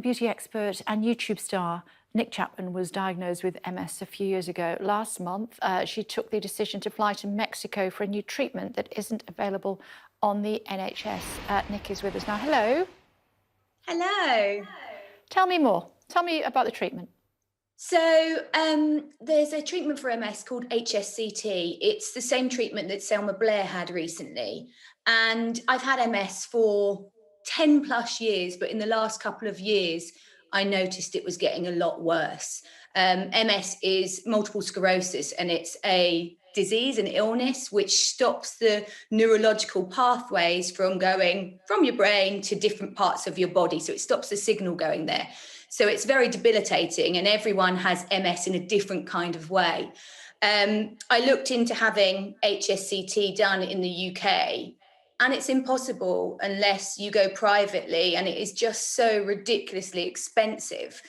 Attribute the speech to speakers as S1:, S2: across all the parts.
S1: Beauty expert and YouTube star Nick Chapman was diagnosed with MS a few years ago. Last month, she took the decision to fly to Mexico for a new treatment that isn't available on the NHS. Nick is with us now. Hello.
S2: Hello.
S1: Tell me more. Tell me about the treatment.
S2: So there's a treatment for MS called HSCT. It's the same treatment that Selma Blair had recently. And I've had MS for 10 plus years, but in the last couple of years, I noticed it was getting a lot worse. MS is multiple sclerosis, and it's a disease, an illness, which stops the neurological pathways from going from your brain to different parts of your body. So it stops the signal going there. So it's very debilitating, and everyone has MS in a different kind of way. I looked into having HSCT done in the UK, and it's impossible unless you go privately, and it is just so ridiculously expensive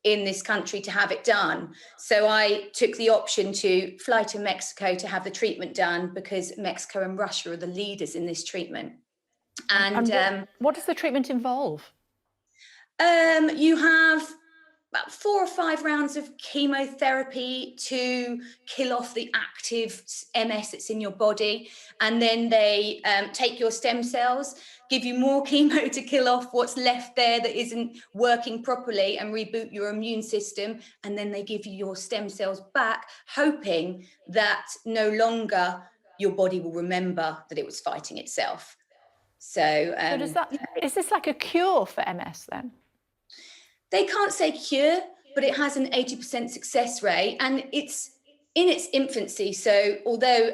S2: in this country to have it done. So I took the option to fly to Mexico to have the treatment done, because Mexico and Russia are the leaders in this treatment.
S1: And what does the treatment involve?
S2: You have about 4 or 5 rounds of chemotherapy to kill off the active MS that's in your body. And then they take your stem cells, give you more chemo to kill off what's left there that isn't working properly, and reboot your immune system. And then they give you your stem cells back, hoping that no longer your body will remember that it was fighting itself. So
S1: is this like a cure for MS then?
S2: They can't say cure, but it has an 80% success rate, and it's in its infancy. So although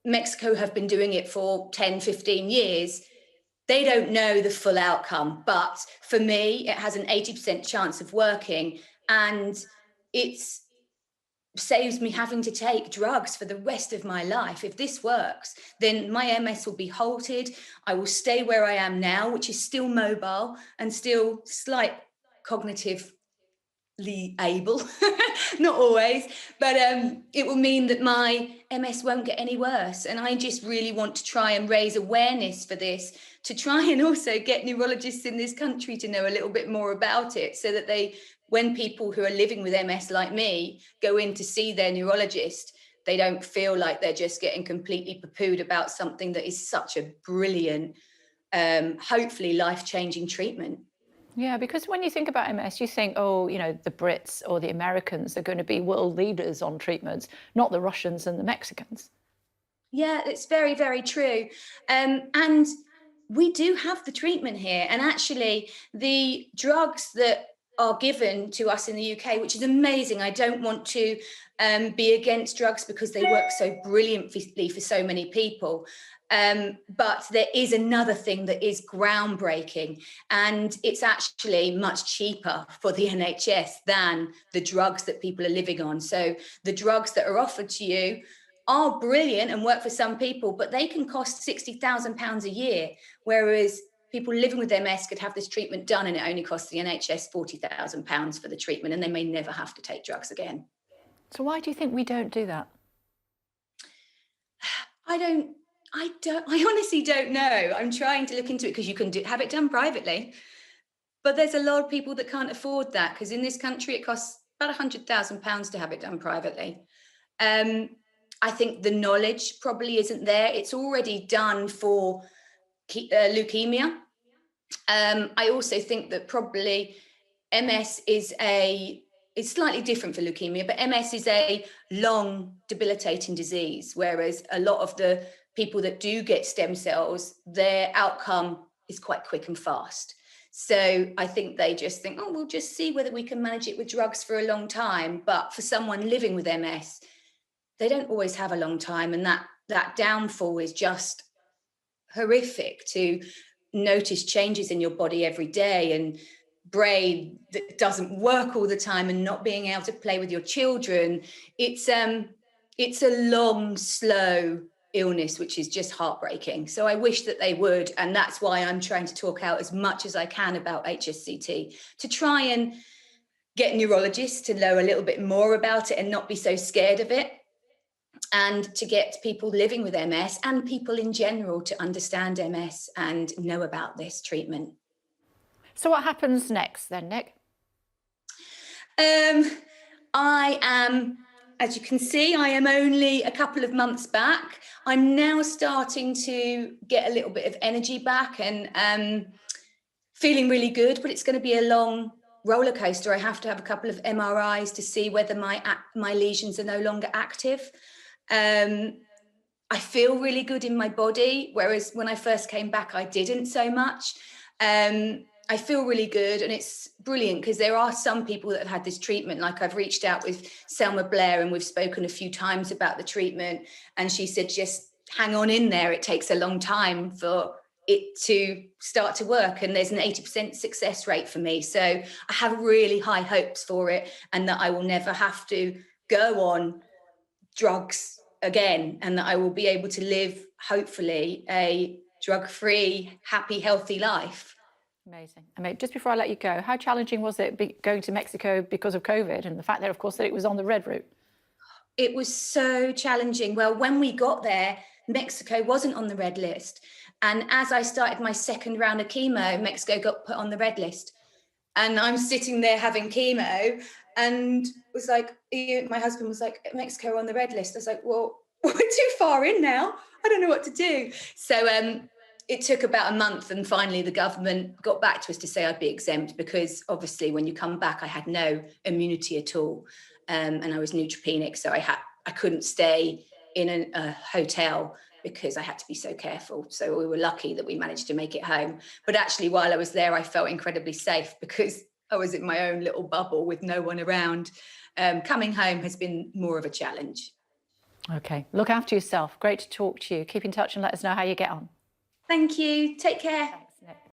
S2: Mexico have been doing it for 10, 15 years, they don't know the full outcome. But for me, it has an 80% chance of working, and it saves me having to take drugs for the rest of my life. If this works, then my MS will be halted. I will stay where I am now, which is still mobile and still slight cognitively able, not always, but it will mean that my MS won't get any worse. And I just really want to try and raise awareness for this, to try and also get neurologists in this country to know a little bit more about it, so that when people who are living with MS like me go in to see their neurologist, they don't feel like they're just getting completely poo-pooed about something that is such a brilliant, hopefully life-changing treatment.
S1: Yeah, because when you think about MS, you think, oh, the Brits or the Americans are going to be world leaders on treatments, not the Russians and the Mexicans.
S2: Yeah, it's very, very true. And we do have the treatment here. And actually, the drugs that are given to us in the UK, which is amazing. I don't want to be against drugs, because they work so brilliantly for so many people. But there is another thing that is groundbreaking, and it's actually much cheaper for the NHS than the drugs that people are living on. So the drugs that are offered to you are brilliant and work for some people, but they can cost £60,000 a year, whereas people living with MS could have this treatment done and it only costs the NHS £40,000 for the treatment, and they may never have to take drugs again.
S1: So why do you think we don't do that?
S2: I honestly don't know. I'm trying to look into it, because you can have it done privately, but there's a lot of people that can't afford that, because in this country it costs about £100,000 to have it done privately. I think the knowledge probably isn't there. It's already done for leukemia. I also think that probably MS is slightly different for leukemia, but MS is a long, debilitating disease, whereas a lot of the people that do get stem cells, their outcome is quite quick and fast. So I think they just think, oh, we'll just see whether we can manage it with drugs for a long time. But for someone living with MS, they don't always have a long time, and that downfall is just horrific, to notice changes in your body every day, and brain that doesn't work all the time, and not being able to play with your children. It's a long, slow illness, which is just heartbreaking. So I wish that they would, and that's why I'm trying to talk out as much as I can about HSCT, to try and get neurologists to know a little bit more about it and not be so scared of it, and to get people living with MS and people in general to understand MS and know about this treatment.
S1: So what happens next then, Nick?
S2: I am, as you can see, I am only a couple of months back. I'm now starting to get a little bit of energy back and feeling really good, but it's going to be a long roller coaster. I have to have a couple of MRIs to see whether my lesions are no longer active. I feel really good in my body, whereas when I first came back, I didn't so much. I feel really good, and it's brilliant because there are some people that have had this treatment. Like, I've reached out with Selma Blair and we've spoken a few times about the treatment, and she said, just hang on in there. It takes a long time for it to start to work, and there's an 80% success rate for me. So I have really high hopes for it, and that I will never have to go on drugs again, and that I will be able to live, hopefully, a drug-free, happy, healthy life.
S1: Amazing. I mean, just before I let you go, how challenging was it going to Mexico because of COVID and the fact that, of course, that it was on the red route?
S2: It was so challenging. Well, when we got there, Mexico wasn't on the red list. And as I started my second round of chemo, Mexico got put on the red list. And I'm sitting there having chemo and was like, my husband was like, Mexico on the red list. I was like, well, we're too far in now. I don't know what to do. So it took about a month, and finally the government got back to us to say I'd be exempt, because obviously when you come back, I had no immunity at all. And I was neutropenic, so I couldn't stay in a hotel because I had to be so careful. So we were lucky that we managed to make it home. But actually, while I was there, I felt incredibly safe because I was in my own little bubble with no one around. Coming home has been more of a challenge.
S1: Okay, look after yourself. Great to talk to you. Keep in touch and let us know how you get on.
S2: Thank you. Take care.
S1: Thanks, Nick.